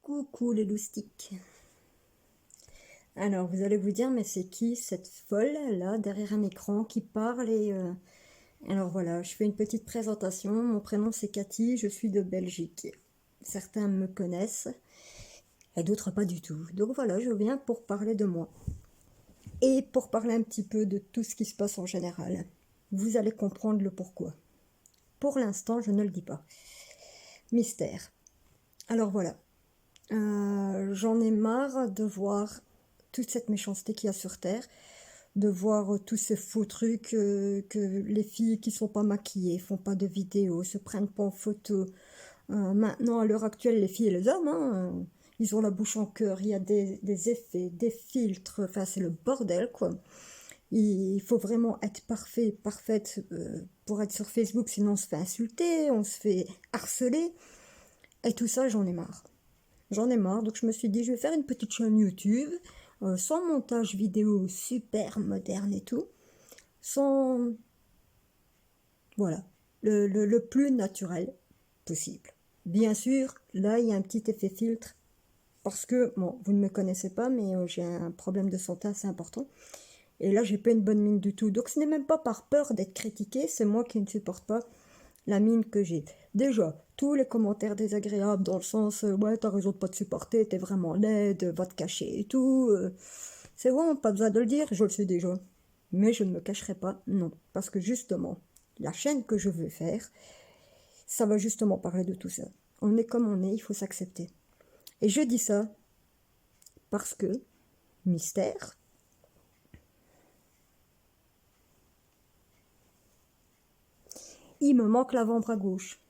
Coucou les loustiques. Alors vous allez vous dire, mais c'est qui cette folle là derrière un écran qui parle Alors voilà, je fais une petite présentation. Mon prénom c'est Cathy, je suis de Belgique. Certains me connaissent et d'autres pas du tout. Donc voilà, je viens pour parler de moi et pour parler un petit peu de tout ce qui se passe en général. Vous allez comprendre le pourquoi. Pour l'instant, je ne le dis pas. Mystère. Alors voilà, j'en ai marre de voir toute cette méchanceté qu'il y a sur Terre, de voir tous ces faux trucs, que les filles qui sont pas maquillées, font pas de vidéos, se prennent pas en photo. Maintenant, à l'heure actuelle, les filles et les hommes, ils ont la bouche en cœur, il y a des effets, des filtres, enfin c'est le bordel quoi. Il faut vraiment être parfait, parfaite pour être sur Facebook, sinon on se fait insulter, on se fait harceler. Et tout ça, j'en ai marre. J'en ai marre, donc je me suis dit, je vais faire une petite chaîne YouTube, sans montage vidéo super moderne et tout, sans... Voilà, le plus naturel possible. Bien sûr, là, il y a un petit effet filtre, parce que, bon, vous ne me connaissez pas, mais j'ai un problème de santé assez important. Et là, j'ai pas une bonne mine du tout. Donc, ce n'est même pas par peur d'être critiqué, c'est moi qui ne supporte pas la mine que j'ai. Déjà, tous les commentaires désagréables dans le sens ouais, t'as raison de pas te supporter, t'es vraiment laide, va te cacher et tout. C'est bon, pas besoin de le dire, je le sais déjà. Mais je ne me cacherai pas, non. Parce que justement, la chaîne que je veux faire, ça va justement parler de tout ça. On est comme on est, il faut s'accepter. Et je dis ça parce que, mystère, il me manque l'avant-bras gauche.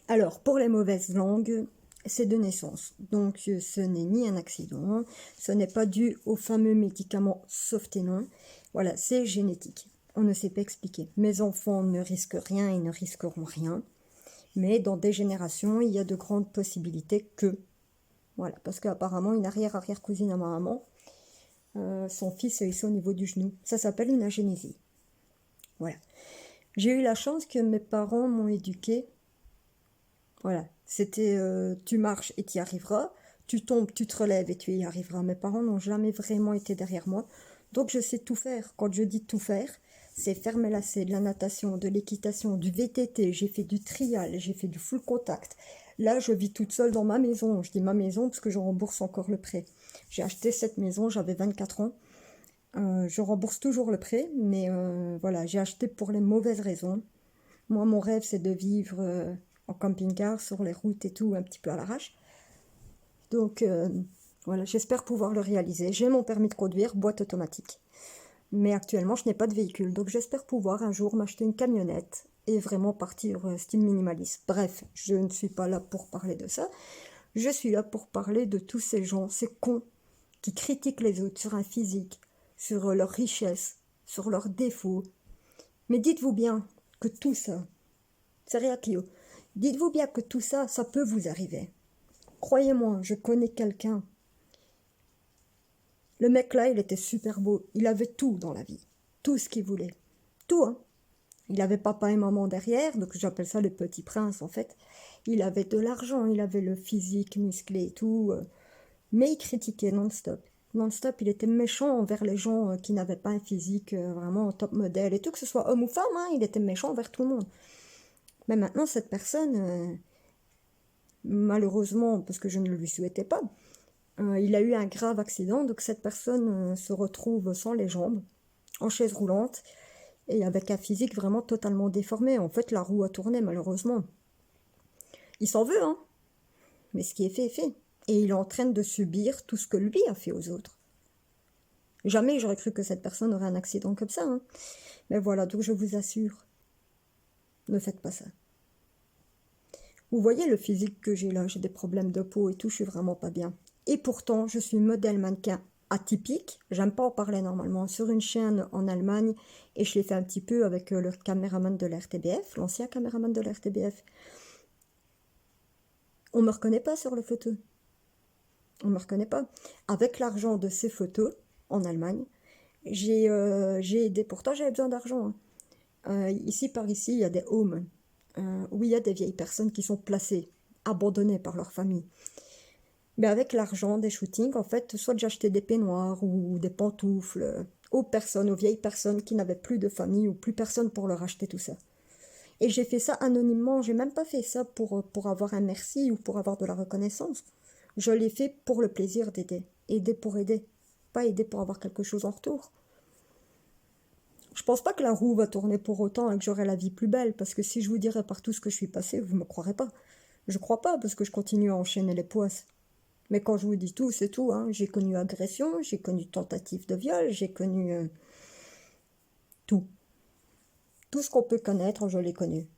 Alors, pour les mauvaises langues, c'est de naissance. Donc, ce n'est ni un accident, ce n'est pas dû au fameux médicament Softenon. Voilà, c'est génétique. On ne sait pas expliquer. Mes enfants ne risquent rien et ne risqueront rien. Mais dans des générations, il y a de grandes possibilités que... Voilà, parce qu'apparemment, une arrière-arrière-cousine à ma maman, son fils est ici au niveau du genou. Ça s'appelle une agénésie. Voilà. J'ai eu la chance que mes parents m'ont éduquée. Voilà, c'était tu marches et tu y arriveras, tu tombes, tu te relèves et tu y arriveras. Mes parents n'ont jamais vraiment été derrière moi, donc je sais tout faire. Quand je dis tout faire, c'est faire mes lacets, de la natation, de l'équitation, du VTT, j'ai fait du trial, j'ai fait du full contact. Là, je vis toute seule dans ma maison. Je dis ma maison parce que je rembourse encore le prêt. J'ai acheté cette maison, j'avais 24 ans. Je rembourse toujours le prêt, mais voilà, j'ai acheté pour les mauvaises raisons. Moi, mon rêve, c'est de vivre en camping-car, sur les routes et tout, un petit peu à l'arrache. Donc, voilà, j'espère pouvoir le réaliser. J'ai mon permis de conduire, boîte automatique. Mais actuellement, je n'ai pas de véhicule. Donc, j'espère pouvoir un jour m'acheter une camionnette et vraiment partir style minimaliste. Bref, je ne suis pas là pour parler de ça. Je suis là pour parler de tous ces gens, ces cons, qui critiquent les autres sur un physique, sur leur richesse, sur leurs défauts. Mais dites-vous bien que tout ça, c'est Kyo. Dites-vous bien que tout ça, ça peut vous arriver. Croyez-moi, je connais quelqu'un. Le mec là, il était super beau. Il avait tout dans la vie. Tout ce qu'il voulait. Tout, hein. Il avait papa et maman derrière, donc j'appelle ça le petit prince en fait. Il avait de l'argent, il avait le physique musclé et tout. Mais il critiquait non-stop. Non-stop, il était méchant envers les gens qui n'avaient pas un physique vraiment top modèle et tout, que ce soit homme ou femme, hein, il était méchant envers tout le monde. Mais maintenant, cette personne, malheureusement, parce que je ne le lui souhaitais pas, il a eu un grave accident, donc cette personne se retrouve sans les jambes, en chaise roulante, et avec un physique vraiment totalement déformé. En fait, la roue a tourné, malheureusement. Il s'en veut, hein, mais ce qui est fait est fait. Et il est en train de subir tout ce que lui a fait aux autres. Jamais j'aurais cru que cette personne aurait un accident comme ça, hein. Mais voilà, donc je vous assure, ne faites pas ça. Vous voyez le physique que j'ai là, j'ai des problèmes de peau et tout, je suis vraiment pas bien. Et pourtant, je suis modèle mannequin atypique, j'aime pas en parler normalement, sur une chaîne en Allemagne, et je l'ai fait un petit peu avec le caméraman de la RTBF, l'ancien caméraman de la RTBF. On me reconnaît pas sur les photos. On me reconnaît pas. Avec l'argent de ces photos, en Allemagne, j'ai aidé, pourtant j'avais besoin d'argent, hein. Ici, par ici, il y a des homes où il y a des vieilles personnes qui sont placées abandonnés par leur famille. Mais avec l'argent des shootings, en fait, soit j'achetais des peignoirs ou des pantoufles aux personnes, aux vieilles personnes qui n'avaient plus de famille ou plus personne pour leur acheter tout ça. Et j'ai fait ça anonymement, j'ai même pas fait ça pour avoir un merci ou pour avoir de la reconnaissance. Je l'ai fait pour le plaisir d'aider. Aider pour aider, pas aider pour avoir quelque chose en retour. Je pense pas que la roue va tourner pour autant et que j'aurai la vie plus belle, parce que si je vous dirais par tout ce que je suis passée, vous me croirez pas. Je crois pas, parce que je continue à enchaîner les poisses. Mais quand je vous dis tout, c'est tout, hein. J'ai connu agression, j'ai connu tentative de viol, j'ai connu tout. Tout ce qu'on peut connaître, je l'ai connu.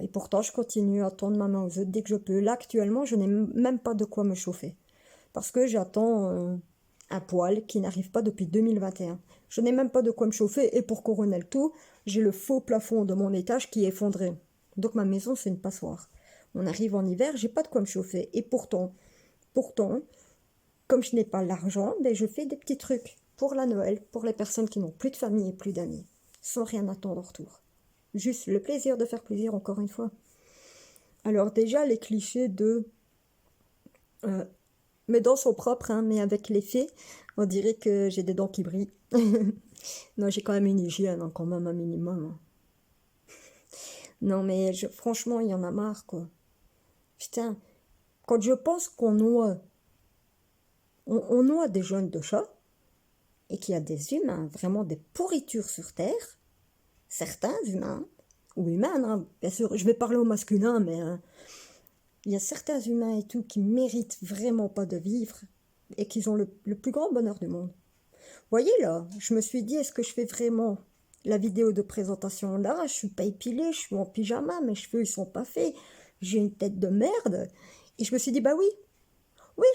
Et pourtant, je continue à tendre ma main aux autres dès que je peux. Là, actuellement, je n'ai même pas de quoi me chauffer. Parce que j'attends un poêle qui n'arrive pas depuis 2021. Je n'ai même pas de quoi me chauffer. Et pour couronner le tout, j'ai le faux plafond de mon étage qui est effondré. Donc ma maison, c'est une passoire. On arrive en hiver, j'ai pas de quoi me chauffer. Et pourtant, comme je n'ai pas l'argent, ben je fais des petits trucs pour la Noël, pour les personnes qui n'ont plus de famille et plus d'amis, sans rien attendre en retour. Juste le plaisir de faire plaisir, encore une fois. Alors déjà, les clichés de... mes dents sont propres, hein, mais avec l'effet, on dirait que j'ai des dents qui brillent. Non, j'ai quand même une hygiène, hein, quand même un minimum. Hein. Non, mais franchement, il y en a marre, quoi. Putain, quand je pense qu'on noie, on noie des jeunes de chats, et qu'il y a des humains, vraiment des pourritures sur Terre, certains humains, ou humaines, hein, bien sûr, je vais parler au masculin, mais il y a certains humains et tout qui méritent vraiment pas de vivre, et qui ont le plus grand bonheur du monde. Vous voyez là, je me suis dit, est-ce que je fais vraiment la vidéo de présentation là? Je suis pas épilée, je suis en pyjama, mes cheveux ils sont pas faits, j'ai une tête de merde. Et je me suis dit, bah oui,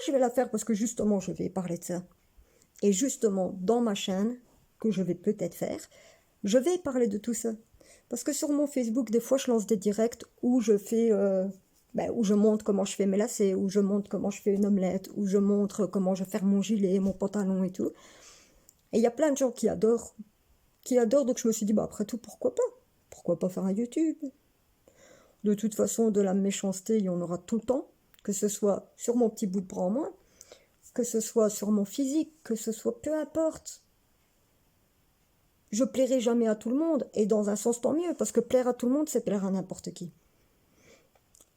je vais la faire parce que justement je vais parler de ça. Et justement, dans ma chaîne, que je vais peut-être faire, je vais parler de tout ça. Parce que sur mon Facebook, des fois je lance des directs où je fais... où je montre comment je fais mes lacets, où je montre comment je fais une omelette, où je montre comment je fais mon gilet, mon pantalon et tout. Et il y a plein de gens qui adorent, donc je me suis dit, bah après tout, pourquoi pas? Pourquoi pas faire un YouTube? De toute façon, de la méchanceté, il y en aura tout le temps, que ce soit sur mon petit bout de bras en moins, que ce soit sur mon physique, que ce soit peu importe. Je plairai jamais à tout le monde, et dans un sens tant mieux, parce que plaire à tout le monde, c'est plaire à n'importe qui.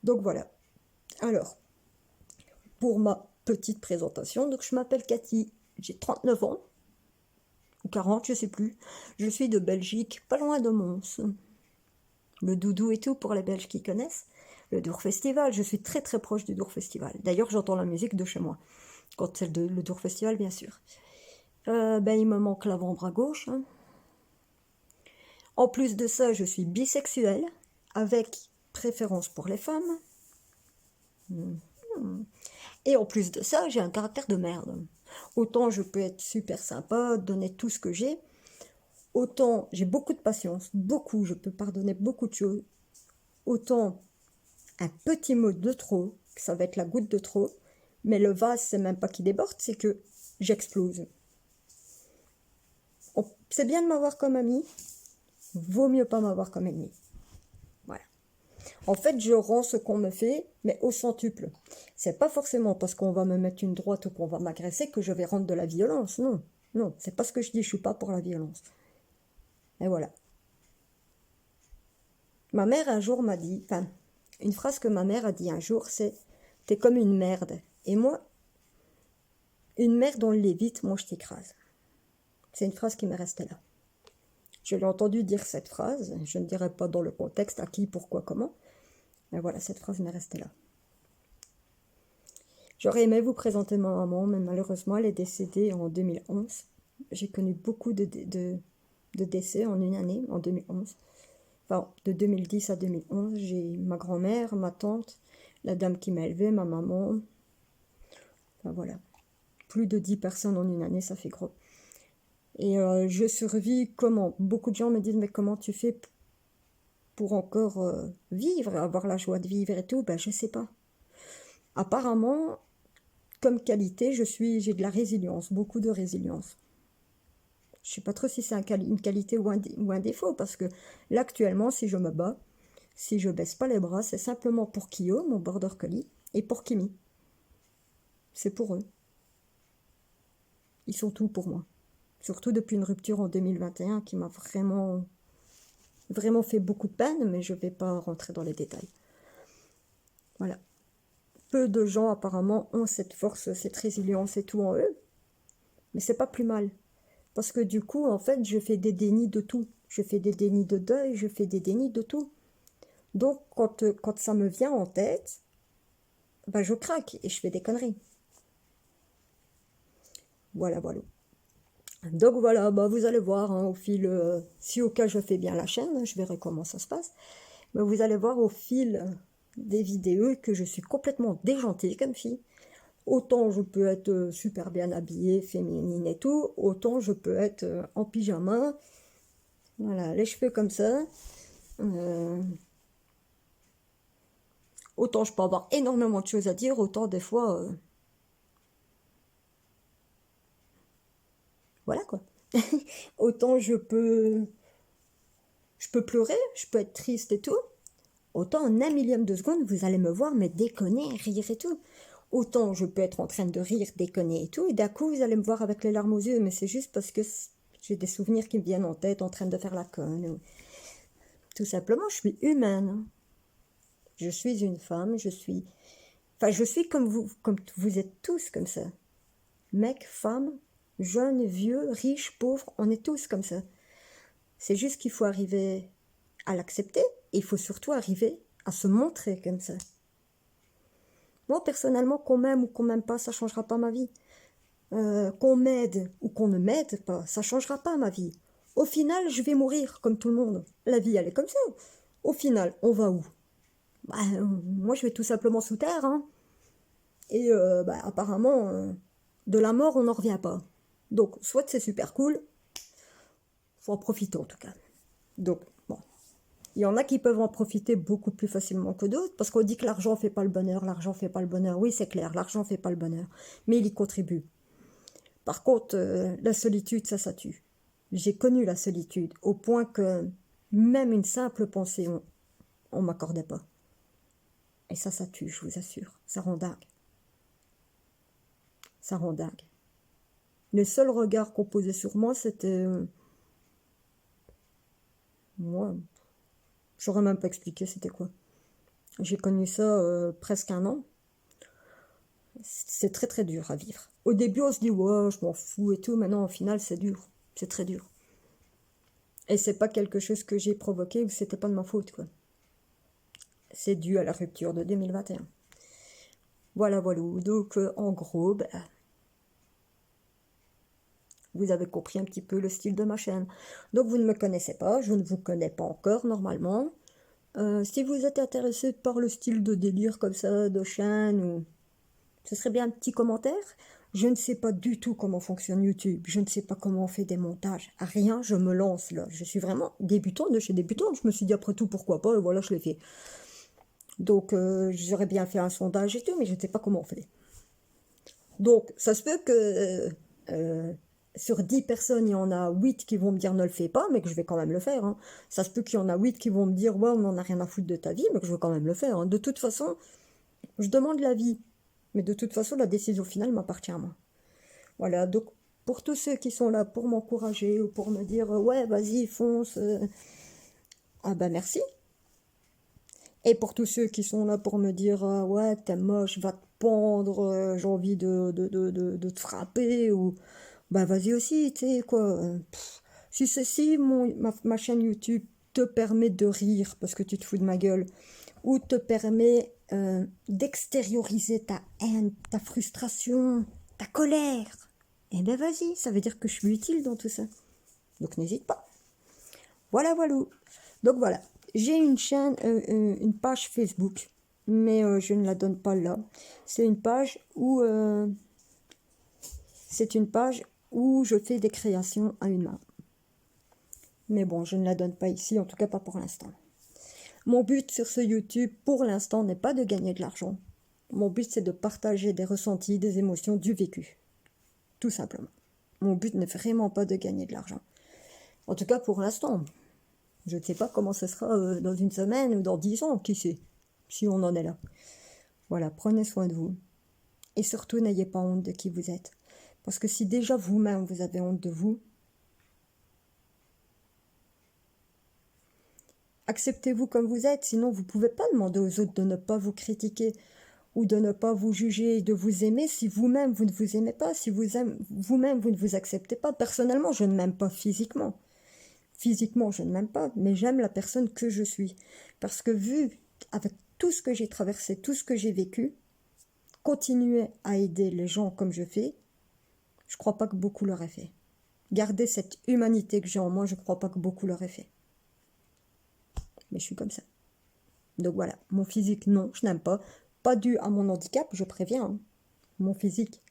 Donc voilà. Alors, pour ma petite présentation, donc je m'appelle Cathy, j'ai 39 ans, ou 40, je sais plus. Je suis de Belgique, pas loin de Mons. Le doudou et tout, pour les Belges qui connaissent. Le Dour Festival, je suis très très proche du Dour Festival. D'ailleurs, j'entends la musique de chez moi. Quand c'est le Dour Festival, bien sûr. Il me manque l'avant-bras gauche. Hein. En plus de ça, je suis bisexuelle, avec préférence pour les femmes. Et en plus de ça, j'ai un caractère de merde. Autant je peux être super sympa, donner tout ce que j'ai, autant j'ai beaucoup de patience, beaucoup, je peux pardonner beaucoup de choses. Autant un petit mot de trop, ça va être la goutte de trop, mais le vase, c'est même pas qu'il déborde, c'est que j'explose. C'est bien de m'avoir comme ami, vaut mieux pas m'avoir comme ennemi. Voilà. En fait, je rends ce qu'on me fait, mais au centuple. C'est pas forcément parce qu'on va me mettre une droite ou qu'on va m'agresser que je vais rendre de la violence. Non, non, c'est pas ce que je dis, je suis pas pour la violence. Et voilà. Ma mère un jour m'a dit, enfin, une phrase que ma mère a dit un jour, c'est « T'es comme une merde ». Et moi, une merde, on l'évite, moi je t'écrase. C'est une phrase qui m'est restée là. Je l'ai entendu dire cette phrase, je ne dirai pas dans le contexte, à qui, pourquoi, comment, mais voilà, cette phrase m'est restée là. J'aurais aimé vous présenter ma maman, mais malheureusement, elle est décédée en 2011. J'ai connu beaucoup de décès en une année, en 2011. Enfin, de 2010 à 2011, j'ai ma grand-mère, ma tante, la dame qui m'a élevée, ma maman. Enfin voilà, plus de 10 personnes en une année, ça fait gros. Et je survis comment? Beaucoup de gens me disent, mais comment tu fais pour encore vivre, avoir la joie de vivre et tout? Ben, je sais pas. Apparemment, comme qualité, j'ai de la résilience, beaucoup de résilience. Je sais pas trop si c'est une qualité ou un défaut, parce que là, actuellement, si je me bats, Si je baisse pas les bras, c'est simplement pour Kyo, mon border collie, et pour Kimi. C'est pour eux. Ils sont tout pour moi. Surtout depuis une rupture en 2021 qui m'a vraiment fait beaucoup de peine, mais je ne vais pas rentrer dans les détails. Voilà. Peu de gens apparemment ont cette force, cette résilience et tout en eux, mais c'est pas plus mal. Parce que du coup, en fait, je fais des dénis de tout. Je fais des dénis de deuil, je fais des dénis de tout. Donc, quand ça me vient en tête, ben, je craque et je fais des conneries. Voilà, voilà. Donc voilà, bah vous allez voir hein, au fil, si au cas je fais bien la chaîne, je verrai comment ça se passe. Mais vous allez voir au fil des vidéos que je suis complètement déjantée comme fille. Autant je peux être super bien habillée, féminine et tout, autant je peux être en pyjama. Voilà, les cheveux comme ça. Autant je peux avoir énormément de choses à dire, autant des fois... voilà quoi. Autant je peux pleurer, je peux être triste et tout. Autant en un millième de seconde, vous allez me voir me déconner, rire et tout. Autant je peux être en train de rire, déconner et tout, et d'un coup vous allez me voir avec les larmes aux yeux, mais c'est juste parce que j'ai des souvenirs qui me viennent en tête en train de faire la conne. Tout simplement, je suis humaine. Je suis une femme, je suis comme vous êtes tous comme ça. Mec, femme, jeune, vieux, riche, pauvre, on est tous comme ça. C'est juste qu'il faut arriver à l'accepter et il faut surtout arriver à se montrer comme ça. Moi, personnellement, qu'on m'aime ou qu'on m'aime pas, ça changera pas ma vie. Qu'on m'aide ou qu'on ne m'aide pas, ça changera pas ma vie. Au final, je vais mourir comme tout le monde. La vie, elle est comme ça. Au final, on va où? Bah, moi, je vais tout simplement sous terre. Hein. Et apparemment, de la mort, on n'en revient pas. Donc, soit c'est super cool, faut en profiter en tout cas. Donc, bon. Il y en a qui peuvent en profiter beaucoup plus facilement que d'autres, parce qu'on dit que l'argent fait pas le bonheur, l'argent fait pas le bonheur. Oui, c'est clair, l'argent fait pas le bonheur, mais il y contribue. Par contre, la solitude, ça tue. J'ai connu la solitude, au point que même une simple pensée, on m'accordait pas. Et ça tue, je vous assure. Ça rend dingue. Ça rend dingue. Le seul regard qu'on posait sur moi, c'était... moi, j'aurais même pas expliqué c'était quoi. J'ai connu ça presque un an. C'est très très dur à vivre. Au début, on se dit, ouais, je m'en fous et tout. Maintenant, au final, c'est dur. C'est très dur. Et c'est pas quelque chose que j'ai provoqué ou c'était pas de ma faute, quoi. C'est dû à la rupture de 2021. Voilà, voilà. Donc, en gros, vous avez compris un petit peu le style de ma chaîne. Donc, vous ne me connaissez pas. Je ne vous connais pas encore, normalement. Si vous êtes intéressé par le style de délire comme ça, de chaîne, ou... ce serait bien un petit commentaire. Je ne sais pas du tout comment fonctionne YouTube. Je ne sais pas comment on fait des montages. À rien, je me lance là. Je suis vraiment débutante de chez débutante. Je me suis dit après tout, pourquoi pas, et voilà, je l'ai fait. Donc, j'aurais bien fait un sondage et tout, mais je ne sais pas comment on fait. Donc, ça se peut que sur 10 personnes, il y en a 8 qui vont me dire ne le fais pas, mais que je vais quand même le faire. Hein. Ça se peut qu'il y en a 8 qui vont me dire ouais, on n'en a rien à foutre de ta vie, mais que je vais quand même le faire. Hein. De toute façon, je demande l'avis. Mais de toute façon, la décision finale m'appartient à moi. Voilà, donc pour tous ceux qui sont là pour m'encourager ou pour me dire ouais, vas-y, fonce, ah ben merci. Et pour tous ceux qui sont là pour me dire ouais, t'es moche, va te pendre, j'ai envie de te frapper, ou bah vas-y aussi, tu sais quoi. Si ma chaîne YouTube te permet de rire parce que tu te fous de ma gueule, ou te permet d'extérioriser ta haine, ta frustration, ta colère, eh ben vas-y, ça veut dire que je suis utile dans tout ça. Donc n'hésite pas. Voilà, voilà. Donc voilà, j'ai une chaîne, une page Facebook, mais je ne la donne pas là. C'est une page où je fais des créations à une main. Mais bon, je ne la donne pas ici, en tout cas pas pour l'instant. Mon but sur ce YouTube, pour l'instant, n'est pas de gagner de l'argent. Mon but, c'est de partager des ressentis, des émotions, du vécu. Tout simplement. Mon but n'est vraiment pas de gagner de l'argent. En tout cas, pour l'instant. Je ne sais pas comment ce sera dans une semaine ou dans 10 ans, qui sait, si on en est là. Voilà, prenez soin de vous. Et surtout, n'ayez pas honte de qui vous êtes. Parce que si déjà vous-même, vous avez honte de vous, acceptez-vous comme vous êtes, sinon vous ne pouvez pas demander aux autres de ne pas vous critiquer ou de ne pas vous juger, de vous aimer si vous-même vous ne vous aimez pas, si vous-même vous ne vous acceptez pas. Personnellement, je ne m'aime pas physiquement. Physiquement, je ne m'aime pas, mais j'aime la personne que je suis. Parce que vu avec tout ce que j'ai traversé, tout ce que j'ai vécu, continuer à aider les gens comme je fais, je ne crois pas que beaucoup l'auraient fait. Garder cette humanité que j'ai en moi, je ne crois pas que beaucoup l'auraient fait. Mais je suis comme ça. Donc voilà, mon physique, non, je n'aime pas. Pas dû à mon handicap, je préviens. Hein. Mon physique.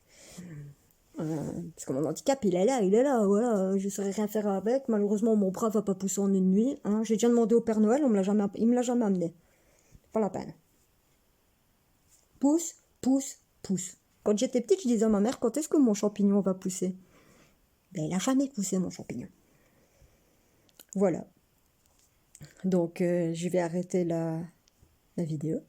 Parce que mon handicap, il est là, voilà. Je ne saurais rien faire avec. Malheureusement, mon bras va pas pousser en une nuit. Hein. J'ai déjà demandé au Père Noël, il me l'a jamais amené. Pas la peine. Pousse, pousse, pousse. Quand j'étais petite, je disais à ma mère, quand est-ce que mon champignon va pousser? Ben, il n'a jamais poussé, mon champignon. Voilà. Donc, je vais arrêter la vidéo.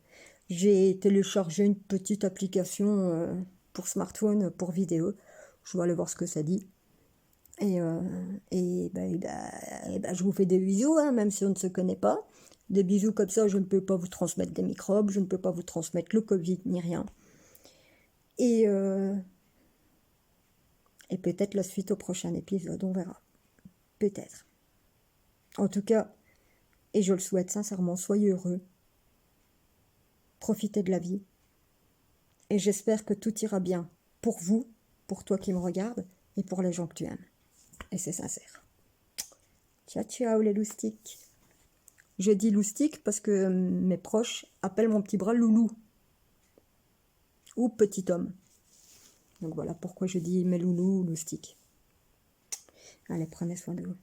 J'ai téléchargé une petite application pour smartphone, pour vidéo. Je vais aller voir ce que ça dit. Je vous fais des bisous, hein, même si on ne se connaît pas. Des bisous comme ça, je ne peux pas vous transmettre des microbes, je ne peux pas vous transmettre le Covid, ni rien. Et peut-être la suite au prochain épisode, on verra. Peut-être. En tout cas, et je le souhaite sincèrement, soyez heureux. Profitez de la vie. Et j'espère que tout ira bien pour vous, pour toi qui me regardes, et pour les gens que tu aimes. Et c'est sincère. Ciao, ciao les loustiques. Je dis loustique parce que mes proches appellent mon petit bras loulou. Ou petit homme. Donc voilà pourquoi je dis mes loulous ou loustiques. Allez, prenez soin de vous.